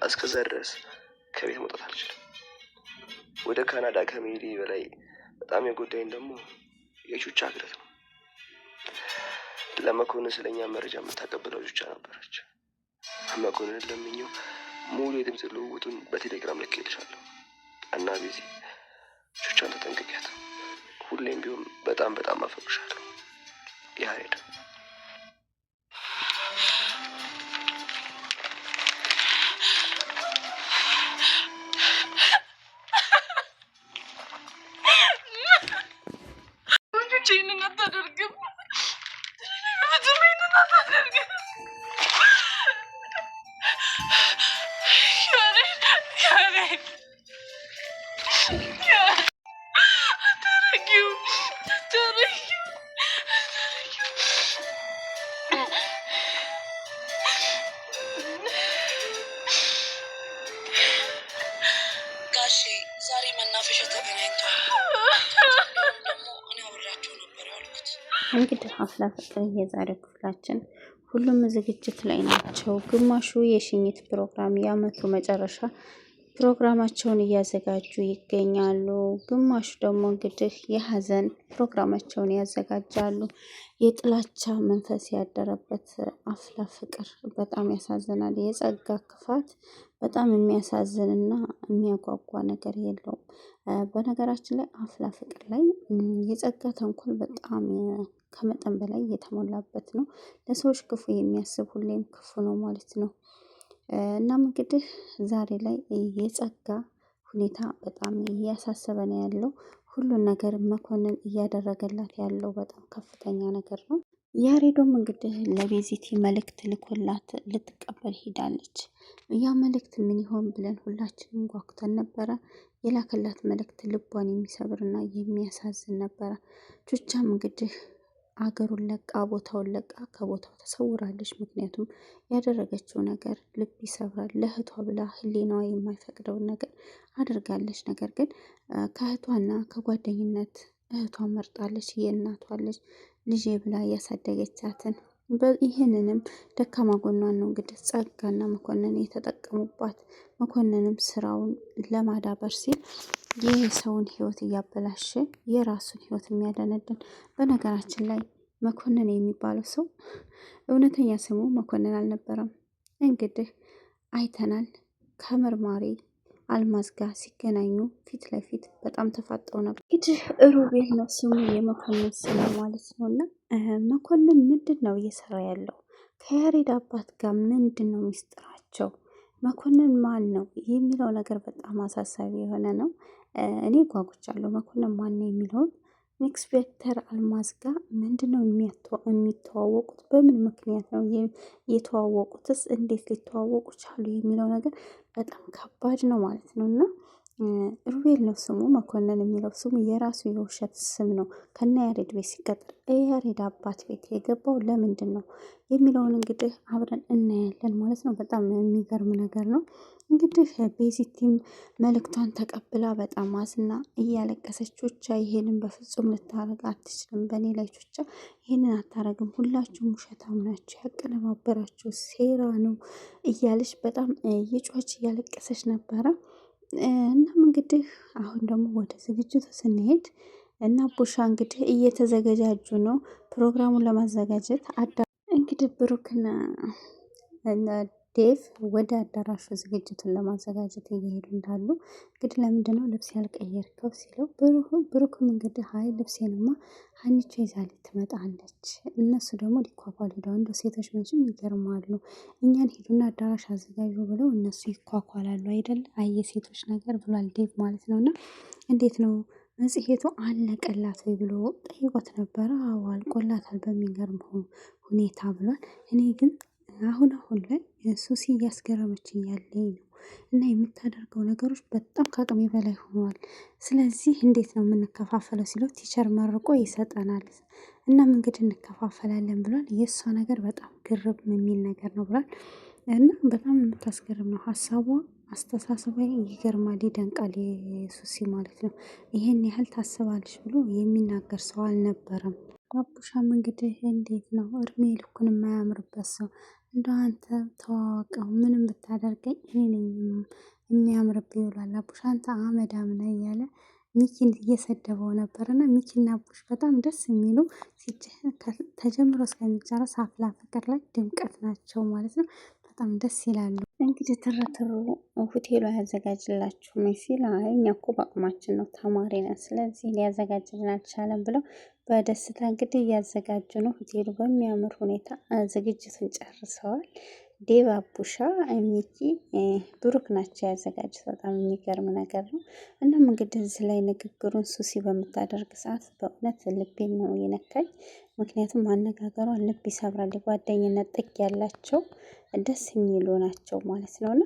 እስከዛ ድረስ ከቤት መውጣት አልችልም። ወደ ካናዳ ከመሄዴ በላይ በጣም የጎዳኝ ደግሞ የቹቻ ግረት ነው። ለመኮንን ስለኛ መረጃ የምታቀብለው ቹቻ ነበረች። መኮንን ለምኜው ሙሉ የድምፅ ልውውጡን በቴሌግራም ልኬልሻለሁ እና ቤዚ ቹቻን ተጠንቅቂያት። ሁሌም ቢሆን በጣም በጣም አፈቅርሻለሁ ያሬድ። ዛሬ መናፈሻ ተገናኝቷል። ደግሞ እኔ አብሬያቸው ነበር ያልኩት። እንግዲህ አፍላ ፍቅር የዛሬው ክፍላችን ሁሉም ዝግጅት ላይ ናቸው። ግማሹ የሽኝት ፕሮግራም የአመቱ መጨረሻ ፕሮግራማቸውን እያዘጋጁ ይገኛሉ። ግማሹ ደግሞ እንግዲህ የሀዘን ፕሮግራማቸውን ያዘጋጃሉ። የጥላቻ መንፈስ ያደረበት አፍላ ፍቅር በጣም ያሳዝናል። የጸጋ ክፋት በጣም የሚያሳዝንና የሚያጓጓ ነገር የለውም። በነገራችን ላይ አፍላ ፍቅር ላይ የጸጋ ተንኮል በጣም ከመጠን በላይ የተሞላበት ነው። ለሰዎች ክፉ የሚያስብ ሁሌም ክፉ ነው ማለት ነው። እናም እንግዲህ ዛሬ ላይ የጸጋ ሁኔታ በጣም እያሳሰበ ነው ያለው። ሁሉን ነገር መኮንን እያደረገላት ያለው በጣም ከፍተኛ ነገር ነው። ያሬዶም እንግዲህ ለቤዚቲ መልእክት ልኮላት ልትቀበል ሄዳለች። ያ መልእክት ምን ይሆን ብለን ሁላችንም ጓጉተን ነበረ። የላከላት መልእክት ልቧን የሚሰብርና የሚያሳዝን ነበረ። ቹቻም እንግዲህ አገሩን ለቃ ቦታውን ለቃ ከቦታው ተሰውራለች። ምክንያቱም ያደረገችው ነገር ልብ ይሰብራል። ለእህቷ ብላ ሕሊናዋ የማይፈቅደውን ነገር አድርጋለች። ነገር ግን ከእህቷና ከጓደኝነት እህቷን መርጣለች። የእናቷ ልጄ ብላ ያሳደገቻትን ይህንንም ደካማ ጎኗን ነው እንግዲህ ጸጋና መኮንን የተጠቀሙባት። መኮንንም ስራውን ለማዳበር ሲል ይህ ሰውን ህይወት እያበላሸ የራሱን ህይወት የሚያደነድን። በነገራችን ላይ መኮንን የሚባለው ሰው እውነተኛ ስሙ መኮንን አልነበረም። እንግዲህ አይተናል። ከመርማሪ አልማዝ ጋር ሲገናኙ ፊት ለፊት በጣም ተፋጠው ነበር። እንግዲህ ሩቤል ነው ስሙ የመኮንን ስም ማለት ነው። እና መኮንን ምንድን ነው እየሰራ ያለው? ከያሬድ አባት ጋር ምንድን ነው ሚስጥራቸው? መኮንን ማን ነው የሚለው ነገር በጣም አሳሳቢ የሆነ ነው። እኔ ጓጉቻለሁ መኮንን ማን ነው የሚለውን። ኢንስፔክተር አልማዝ ጋር ምንድን ነው የሚተዋወቁት? በምን ምክንያት ነው የተዋወቁትስ? እንዴት ሊተዋወቁ ቻሉ የሚለው ነገር በጣም ከባድ ነው ማለት ነው። እና ሩቤል ነው ስሙ። መኮንን የሚለው ስሙ የራሱ የውሸት ስም ነው። ከነ ያሬድ ቤት ሲቀጥር ያሬድ አባት ቤት የገባው ለምንድን ነው የሚለውን እንግዲህ አብረን እናያለን ማለት ነው። በጣም የሚገርም ነገር ነው። እንግዲህ ቤዚቲም መልእክቷን ተቀብላ በጣም አዝና እያለቀሰች ቹቻ ይሄንን በፍጹም ልታረግ አትችልም፣ በእኔ ላይ ቹቻ ይሄንን አታረግም፣ ሁላችሁም ውሸታም ናችሁ፣ ያቀነባበራችሁ ሴራ ነው እያለች በጣም እየጮኸች እያለቀሰች ነበረ። እናም እንግዲህ አሁን ደግሞ ወደ ዝግጅቱ ስንሄድ እና ቡሻ እንግዲህ እየተዘገጃጁ ነው ፕሮግራሙን ለማዘጋጀት። እንግዲህ ብሩክና ዴቭ ወደ አዳራሹ ዝግጅቱን ለማዘጋጀት እየሄዱ እንዳሉ እንግዲህ ለምንድን ነው ልብስ ያልቀየርከው ሲለው ብሩክም እንግዲህ ሀይ ልብሴንማ ሀኒቾ ይዛልኝ ትመጣለች፣ እነሱ ደግሞ ሊኳኳል ሄደው እንደ ሴቶች መቼም ይገርማሉ፣ እኛን ሄዱና አዳራሽ አዘጋጁ ብለው እነሱ ይኳኳላሉ አይደል? አየ ሴቶች ነገር ብሏል ዴቭ ማለት ነው። እና እንዴት ነው መጽሔቱ አለቀላት ወይ ብሎ ጠይቆት ነበረ። አዎ አልቆላታል በሚገርም ሁኔታ ብሏል። እኔ ግን አሁን ላይ ሱሲ እያስገረመችኝ ያለኝ ነው እና የምታደርገው ነገሮች በጣም ከአቅሜ በላይ ሆነዋል። ስለዚህ እንዴት ነው የምንከፋፈለው ሲለው ቲቸር መርቆ ይሰጠናል እናም እንግዲህ እንከፋፈላለን ብሏል። የእሷ ነገር በጣም ግርም የሚል ነገር ነው ብሏል። እና በጣም የምታስገርም ነው ሀሳቧ፣ አስተሳሰቧ ይገርማል፣ ይደንቃል። የሱሲ ማለት ነው ይሄን ያህል ታስባለች ብሎ የሚናገር ሰው አልነበረም። አቡሻም እንግዲህ እንዴት ነው እድሜ ልኩን የማያምርበት ሰው እንደው አንተ ተዋወቀው ምንም ብታደርገኝ እኔ ነኝ የሚያምርብኝ ብሏል አቡሽ። አንተ አመዳም ነህ እያለ ሚኪን እየሰደበው ነበር። እና ሚኪና አቡሽ በጣም ደስ የሚሉ ተጀምሮ እስከሚጨረስ አፍላ ፍቅር ላይ ድምቀት ናቸው ማለት ነው። በጣም ደስ ይላሉ። እንግዲህ ትርትሩ ሆቴሉ ያዘጋጅላችሁ ሲል እኛ እኮ በአቅማችን ነው ተማሪ ነን፣ ስለዚህ ሊያዘጋጅልን አልቻለም ብለው በደስታ እንግዲህ እያዘጋጁ ነው። ሆቴሉ በሚያምር ሁኔታ ዝግጅቱን ጨርሰዋል። ዴቭ፣ አቡሻ፣ ሚኪ፣ ብሩክ ናቸው ያዘጋጁት። በጣም የሚገርም ነገር ነው። እናም እንግዲህ እዚህ ላይ ንግግሩን ሱሲ በምታደርግ ሰዓት በእውነት ልቤን ነው የነካኝ። ምክንያቱም አነጋገሯ ልብ ይሰብራል። የጓደኝነት ጥግ ያላቸው ደስ የሚሉ ናቸው ማለት ነውና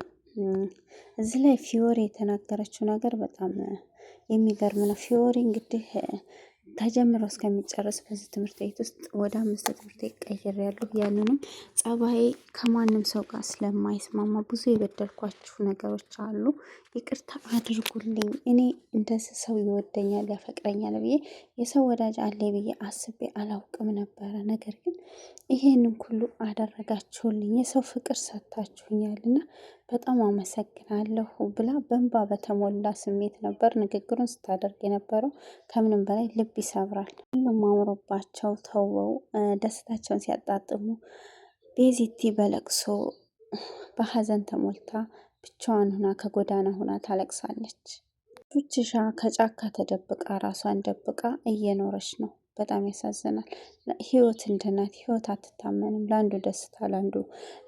እዚህ ላይ ፊዮሪ የተናገረችው ነገር በጣም የሚገርም ነው። ፊዮሪ እንግዲህ ተጀምሮ እስከሚጨርስ በዚህ ትምህርት ቤት ውስጥ ወደ 5 ትምህርት ቤት ቀይሬያለሁ። ያንንም ጸባዬ ከማንም ሰው ጋር ስለማይስማማ ብዙ የበደልኳችሁ ነገሮች አሉ፣ ይቅርታ አድርጉልኝ። እኔ እንደዚህ ሰው ይወደኛል ያፈቅረኛል ብዬ የሰው ወዳጅ አለ ብዬ አስቤ አላውቅም ነበረ። ነገር ግን ይሄንን ሁሉ አደረጋችሁልኝ፣ የሰው ፍቅር ሰጥታችሁኛልና በጣም አመሰግናለሁ ብላ በእንባ በተሞላ ስሜት ነበር ንግግሩን ስታደርግ የነበረው። ከምንም በላይ ልብ ይሰብራል። ሁሉም አምሮባቸው ተውበው ደስታቸውን ሲያጣጥሙ ቤዚቲ በለቅሶ በሀዘን ተሞልታ ብቻዋን ሁና ከጎዳና ሁና ታለቅሳለች። ቹችሻ ከጫካ ተደብቃ ራሷን ደብቃ እየኖረች ነው። በጣም ያሳዝናል። ህይወት እንደናት ህይወት አትታመንም። ለአንዱ ደስታ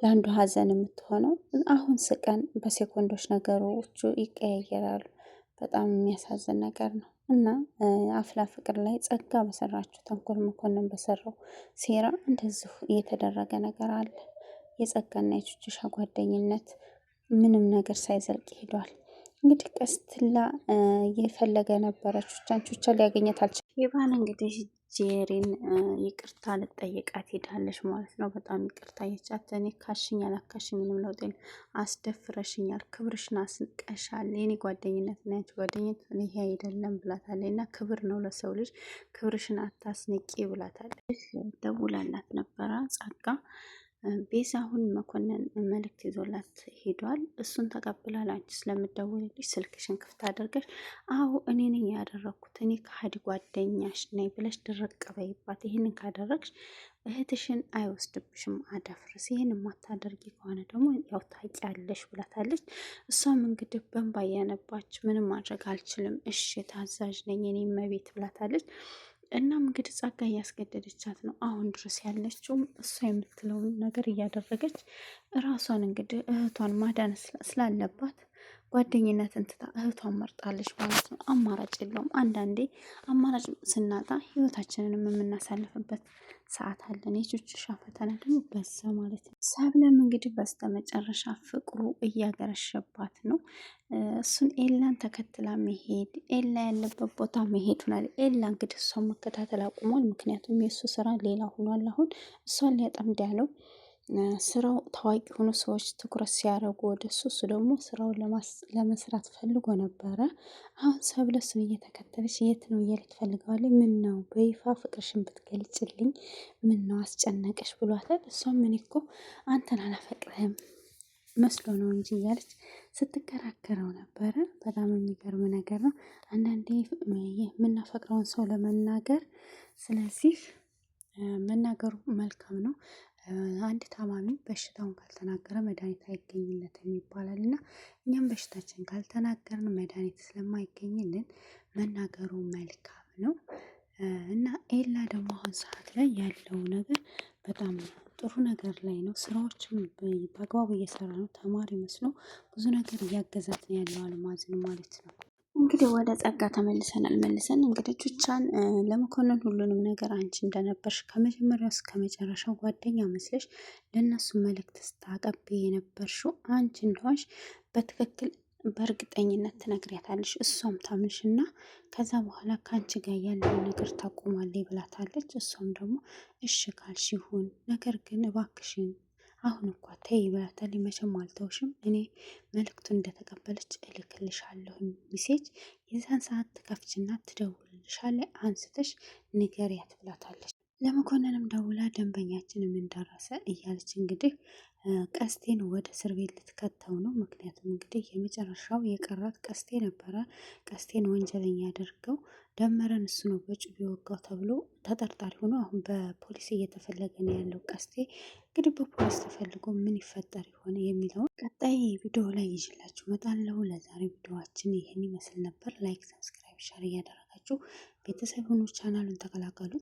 ለአንዱ ሀዘን የምትሆነው አሁን ስቀን በሴኮንዶች ነገሮቹ ይቀያየራሉ። በጣም የሚያሳዝን ነገር ነው። እና አፍላ ፍቅር ላይ ጸጋ በሰራችው ተንኮል መኮንን በሰራው ሴራ እንደዚሁ እየተደረገ ነገር አለ። የጸጋና የቹችሻ ጓደኝነት ምንም ነገር ሳይዘልቅ ሄዷል። እንግዲህ ቀስትላ እየፈለገ ነበረ ቹቻ ሊያገኘት አልቻለም። ይባን እንግዲህ ጄሪን ይቅርታ ልጠይቃት ሄዳለች ማለት ነው። በጣም ይቅርታ የቻት እኔ ካሽኝ አላካሽኝ ምንም ለውጥ የለም፣ አስደፍረሽኛል፣ ክብርሽን አስንቀሻል፣ የኔ ጓደኝነት እና ያንቺ ጓደኝነት ይሄ አይደለም ብላታለች። እና ክብር ነው ለሰው ልጅ፣ ክብርሽን አታስንቂ ብላታለች። ደውላላት ነበረ ጸጋ። ቤዛ አሁን መኮንን መልእክት ይዞላት ሄዷል። እሱን ተቀብላ ላንቺ ስለምደውልልሽ ስልክሽን ክፍት አድርገሽ አዎ እኔ ነኝ ያደረኩት እኔ ከሀዲ ጓደኛሽ ነኝ ብለሽ ድርቅ በይባት። ይህንን ካደረግሽ እህትሽን አይወስድብሽም አዳፍርስ። ይህን የማታደርጊ ከሆነ ደግሞ ያው ታውቂያለሽ ብላታለች። እሷም እንግዲህ በእንባ እያነባች ምንም ማድረግ አልችልም፣ እሺ ታዛዥ ነኝ እኔ እመቤት ብላታለች። እናም እንግዲህ ጸጋ እያስገደደቻት ነው አሁን ድረስ ያለችውም እሷ የምትለውን ነገር እያደረገች ራሷን እንግዲህ እህቷን ማዳን ስላለባት ጓደኝነትን ትታ እህቷን መርጣለች ማለት ነው። አማራጭ የለውም። አንዳንዴ አማራጭ ስናጣ ህይወታችንንም የምናሳልፍበት ሰዓት አለን። የቹችሻ ፈተና ደግሞ በዛ ማለት ነው። ሰብለም እንግዲህ በስተመጨረሻ ፍቅሩ እያገረሸባት ነው። እሱን ኤላን ተከትላ መሄድ ኤላ ያለበት ቦታ መሄድ ሆናል። ኤላ እንግዲህ እሷን መከታተል አቁሟል። ምክንያቱም የእሱ ስራ ሌላ ሆኗል። አሁን እሷን ሊያጠምድ ያለው ስራው ታዋቂ ሆኖ ሰዎች ትኩረት ሲያደርጉ ወደ እሱ ደግሞ ስራውን ለመስራት ፈልጎ ነበረ። አሁን ሰብለ እሱን እየተከተለች የት ነው እያለች ትፈልገዋለች። ምን ነው በይፋ ፍቅርሽን ብትገልጭልኝ ምን ነው አስጨነቀሽ ብሏታል። እሷም እኔ እኮ አንተን አላፈቅርህም መስሎ ነው እንጂ እያለች ስትከራከረው ነበረ። በጣም የሚገርም ነገር ነው አንዳንዴ የምናፈቅረውን ሰው ለመናገር ስለዚህ መናገሩ መልካም ነው። አንድ ታማሚ በሽታውን ካልተናገረ መድኃኒት አይገኝለትም ይባላል እና እኛም በሽታችን ካልተናገርን መድኃኒት ስለማይገኝልን መናገሩ መልካም ነው። እና ኤላ ደግሞ አሁን ሰዓት ላይ ያለው ነገር በጣም ጥሩ ነገር ላይ ነው። ስራዎችም በአግባቡ እየሰራ ነው። ተማሪ መስሎ ብዙ ነገር እያገዛት ነው ያለው አልማዝን ማለት ነው። እንግዲህ ወደ ጸጋ ተመልሰናል። መልሰን እንግዲህ ቹቻን ለመኮንን ሁሉንም ነገር አንቺ እንደነበርሽ ከመጀመሪያው እስከ መጨረሻው ጓደኛ መስለሽ ለእነሱ መልእክት ስታቀብይ የነበርሽው አንቺ እንደሆንሽ በትክክል በእርግጠኝነት ትነግሪያታለሽ። እሷም ታምንሽና ከዛ በኋላ ከአንቺ ጋር ያለው ነገር ታቆማለች ብላታለች። እሷም ደግሞ እሺ ካልሽ ይሁን፣ ነገር ግን እባክሽን አሁን እንኳ ተይ ብላታለች። መቼም አልተውሽም፣ እኔ መልእክቱን እንደተቀበለች እልክልሻለሁ ሚሴጅ፣ የዛን ሰዓት ትከፍችና ትደውልልሻለች፣ አንስተሽ ንገሪያት ብላታለች። ለመኮንንም ደውላ ደንበኛችን ምን ደረሰ እያለች እንግዲህ ቀስቴን ወደ እስር ቤት ልትከተው ነው። ምክንያቱም እንግዲህ የመጨረሻው የቀራት ቀስቴ ነበረ። ቀስቴን ወንጀለኛ አድርገው ደመረን እሱ ነው በጩቤ ወጋው ተብሎ ተጠርጣሪ ሆኖ አሁን በፖሊስ እየተፈለገ ነው ያለው። ቀስቴ እንግዲህ በፖሊስ ተፈልጎ ምን ይፈጠር ይሆን የሚለውን ቀጣይ ቪዲዮ ላይ ይዤላችሁ እመጣለሁ። ለዛሬ ቪዲዮዋችን ይህን ይመስል ነበር። ላይክ፣ ሰብስክራይብ፣ ሸር እያደረጋችሁ ቤተሰብ ሆኑ ቻናሉን ተቀላቀሉ።